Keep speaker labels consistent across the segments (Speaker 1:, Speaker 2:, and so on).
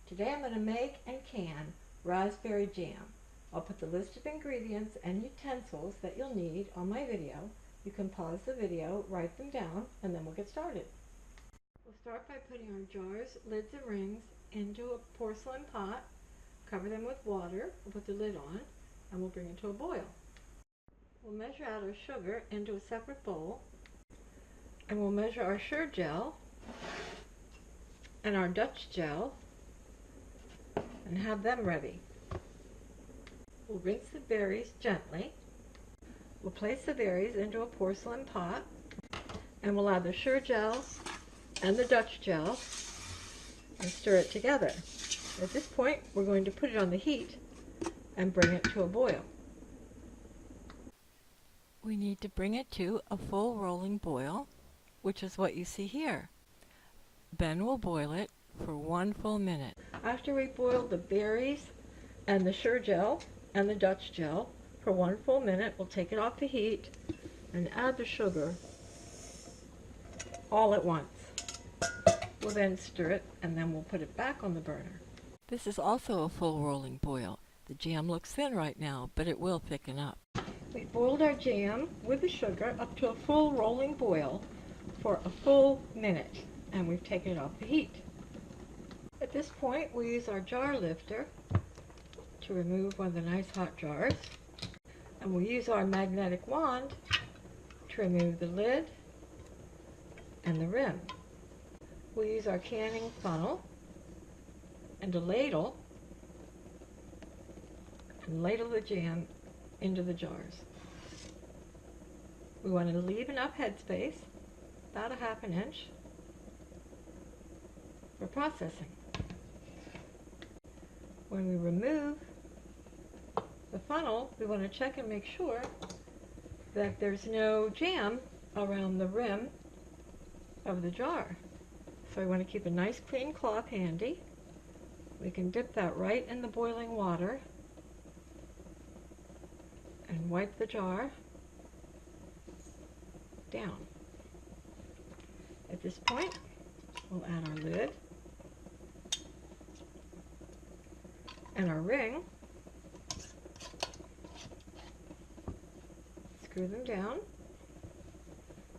Speaker 1: Today I'm going to make and can raspberry jam. I'll put the list of ingredients and utensils that you'll need on my video. You can pause the video, write them down, and then we'll get started. We'll start by putting our jars, lids, and rings into a porcelain pot. Cover them with water. We'll put the lid on and we'll bring it to a boil. We'll measure out our sugar into a separate bowl, and we'll measure our Sure-Jell and our Dutch gel and have them ready. We'll rinse the berries gently. We'll place the berries into a porcelain pot, and we'll add the Sure-Jell and the Dutch gel and stir it together. At this point, we're going to put it on the heat and bring it to a boil. We need to bring it to a full rolling boil, which is what you see here. Then we'll boil it for 1 full minute. After we boil the berries and the Sure-Jell and the Dutch gel for 1 full minute, we'll take it off the heat and add the sugar all at once. We'll then stir it, and then we'll put it back on the burner. This is also a full rolling boil. The jam looks thin right now, but it will thicken up. We boiled our jam with the sugar up to a full rolling boil for a full minute, and we've taken it off the heat. At this point, we use our jar lifter to remove one of the nice hot jars, and we'll use our magnetic wand to remove the lid and the rim. We'll use our canning funnel and a ladle and ladle the jam into the jars. We want to leave enough headspace, about a ½ inch, for processing. When we remove the funnel, we want to check and make sure that there's no jam around the rim of the jar. So we want to keep a nice clean cloth handy. We can dip that right in the boiling water and wipe the jar down. At this point, we'll add our lid and our ring, screw them down,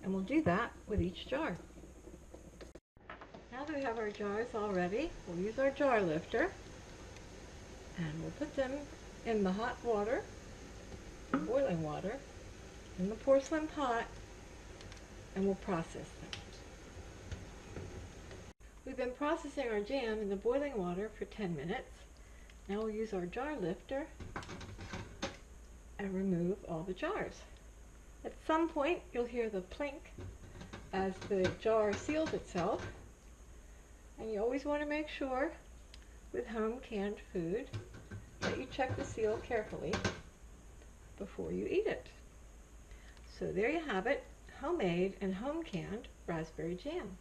Speaker 1: and we'll do that with each jar. Now that we have our jars all ready, we'll use our jar lifter, and we'll put them in the hot water, boiling water, in the porcelain pot, and we'll process them. We've been processing our jam in the boiling water for 10 minutes. Now we'll use our jar lifter and remove all the jars. At some point, you'll hear the plink as the jar seals itself. And you always want to make sure with home canned food that you check the seal carefully before you eat it. So there you have it, homemade and home canned raspberry jam.